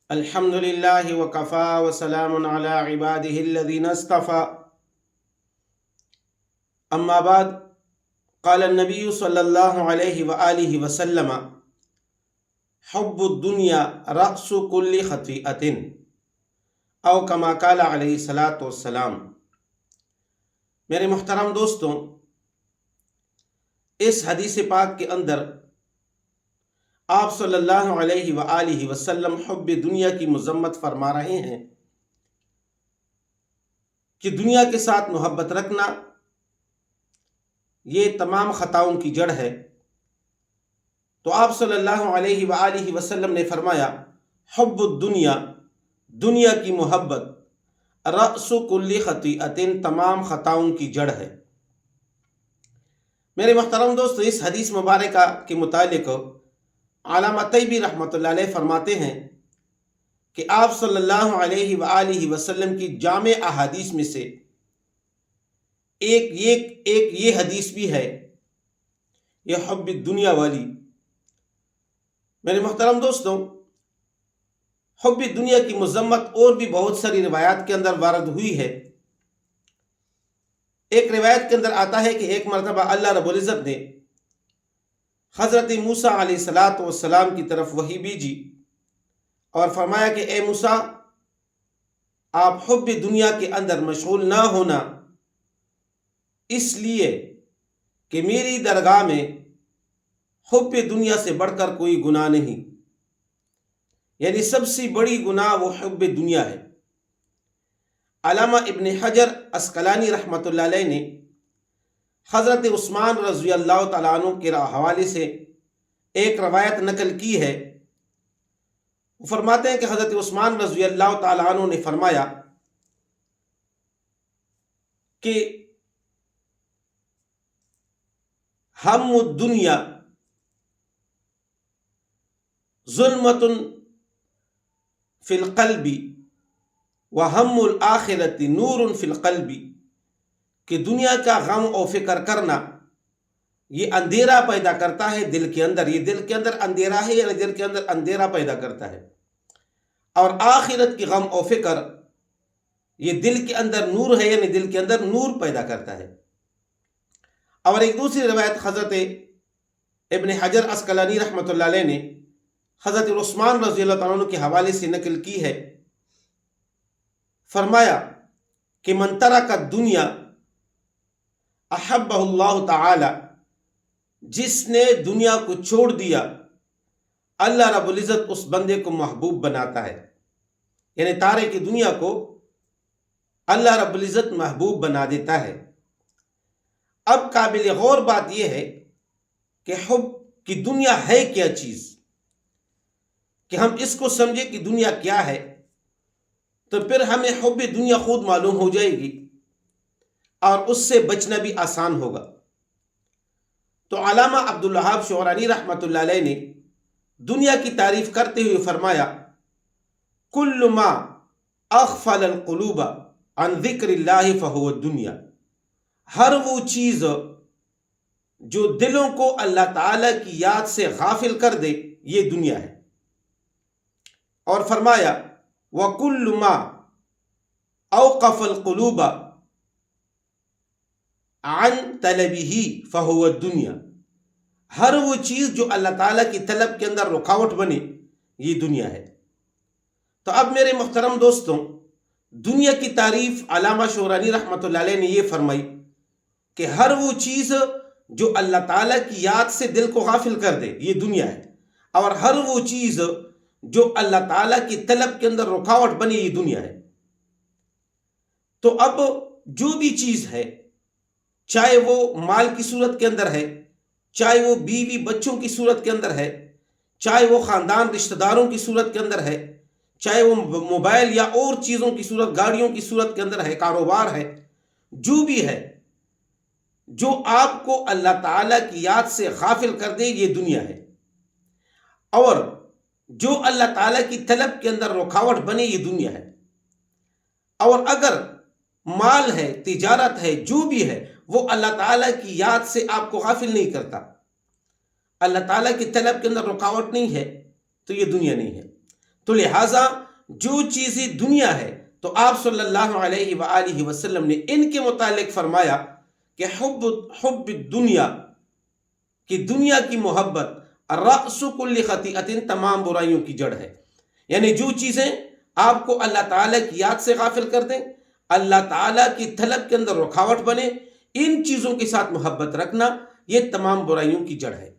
الحمد لله وكفى وسلام على عباده الذين اصطفى أما بعد قال النبي صلى الله عليه وآله وسلم حب الدنيا رأس كل خطيئة او كما قال علیہ الصلاۃ والسلام۔ میرے محترم دوستوں، اس حدیث پاک کے اندر آپ صلی اللہ علیہ وآلہ وسلم حب دنیا کی مذمت فرما رہے ہیں کہ دنیا کے ساتھ محبت رکھنا یہ تمام خطاؤں کی جڑ ہے۔ تو آپ صلی اللہ علیہ وآلہ وسلم نے فرمایا حب الدنیا، دنیا کی محبت، رأس کل خطیئۃ، تمام خطاؤں کی جڑ ہے۔ میرے محترم دوستو، اس حدیث مبارکہ کے متعلق علامہ طیبی رحمۃ اللہ علیہ فرماتے ہیں کہ آپ صلی اللہ علیہ وآلہ وسلم کی جامع احادیث میں سے ایک یہ حدیث بھی ہے، یہ حب دنیا والی۔ میرے محترم دوستوں، حب دنیا کی مذمت اور بھی بہت ساری روایات کے اندر وارد ہوئی ہے۔ ایک روایت کے اندر آتا ہے کہ ایک مرتبہ اللہ رب العزت نے حضرت موسیٰ علیہ الصلاۃ والسلام کی طرف وحی بھیجی اور فرمایا کہ اے موسیٰ، آپ حب دنیا کے اندر مشغول نہ ہونا، اس لیے کہ میری درگاہ میں حب دنیا سے بڑھ کر کوئی گناہ نہیں، یعنی سب سے بڑی گناہ وہ حب دنیا ہے۔ علامہ ابن حجر عسقلانی رحمۃ اللہ علیہ نے حضرت عثمان رضی اللہ تعالیٰ عنہ کے حوالے سے ایک روایت نقل کی ہے۔ وہ فرماتے ہیں کہ حضرت عثمان رضی اللہ تعالیٰ عنہ نے فرمایا کہ ہم الدنیا ظلمۃ فی القلب وہم الآخرۃ نور فی القلب، کہ دنیا کا غم و فکر کرنا یہ اندھیرا پیدا کرتا ہے دل کے اندر، یہ دل کے اندر اندھیرا ہے، یعنی دل کے اندر اندھیرا پیدا کرتا ہے، اور آخرت کی غم و فکر یہ دل کے اندر نور ہے، یعنی دل کے اندر نور پیدا کرتا ہے۔ اور ایک دوسری روایت حضرت ابن حجر عسقلانی رحمۃ اللہ علیہ نے حضرت عثمان رضی اللہ تعالیٰ عنہ کے حوالے سے نقل کی ہے، فرمایا کہ من ترک الدنیا احبہ اللہ تعالی، جس نے دنیا کو چھوڑ دیا اللہ رب العزت اس بندے کو محبوب بناتا ہے، یعنی تارے کی دنیا کو اللہ رب العزت محبوب بنا دیتا ہے۔ اب قابل غور بات یہ ہے کہ حب کی دنیا ہے کیا چیز، کہ ہم اس کو سمجھے کہ دنیا کیا ہے، تو پھر ہمیں حب دنیا خود معلوم ہو جائے گی اور اس سے بچنا بھی آسان ہوگا۔ تو علامہ عبدالوہاب شعرانی رحمۃ اللہ علیہ نے دنیا کی تعریف کرتے ہوئے فرمایا کل ما اغفل القلوب عن ذکر اللہ فہو الدنیا، ہر وہ چیز جو دلوں کو اللہ تعالی کی یاد سے غافل کر دے یہ دنیا ہے۔ اور فرمایا وَكُلُّ مَا أَوْقَفَ الْقُلُوبَ عَنْ طَلَبِهِ فَهُوَ الدُّنْيَا، ہر وہ چیز جو اللہ تعالیٰ کی طلب کے اندر رکاوٹ بنے یہ دنیا ہے۔ تو اب میرے محترم دوستوں، دنیا کی تعریف علامہ شعرانی رحمۃ اللہ علیہ نے یہ فرمائی کہ ہر وہ چیز جو اللہ تعالیٰ کی یاد سے دل کو غافل کر دے یہ دنیا ہے، اور ہر وہ چیز جو اللہ تعالیٰ کی طلب کے اندر رکاوٹ بنے یہ دنیا ہے۔ تو اب جو بھی چیز ہے، چاہے وہ مال کی صورت کے اندر ہے، چاہے وہ بیوی بچوں کی صورت کے اندر ہے، چاہے وہ خاندان رشتہ داروں کی صورت کے اندر ہے، چاہے وہ موبائل یا اور چیزوں کی صورت، گاڑیوں کی صورت کے اندر ہے، کاروبار ہے، جو بھی ہے، جو آپ کو اللہ تعالیٰ کی یاد سے غافل کر دے یہ دنیا ہے، اور جو اللہ تعالیٰ کی طلب کے اندر رکاوٹ بنے یہ دنیا ہے۔ اور اگر مال ہے، تجارت ہے، جو بھی ہے، وہ اللہ تعالیٰ کی یاد سے آپ کو غافل نہیں کرتا، اللہ تعالیٰ کی طلب کے اندر رکاوٹ نہیں ہے، تو یہ دنیا نہیں ہے۔ تو لہٰذا جو چیزیں دنیا ہے تو آپ صلی اللہ علیہ وآلہ وسلم نے ان کے متعلق فرمایا کہ حب دنیا، کہ دنیا کی محبت رأس کل خطیئت، تمام برائیوں کی جڑ ہے. یعنی جو چیزیں آپ کو اللہ تعالیٰ کی یاد سے غافل کر دیں، اللہ تعالیٰ کی طلب کے اندر رکاوٹ بنے، ان چیزوں کے ساتھ محبت رکھنا یہ تمام برائیوں کی جڑ ہے.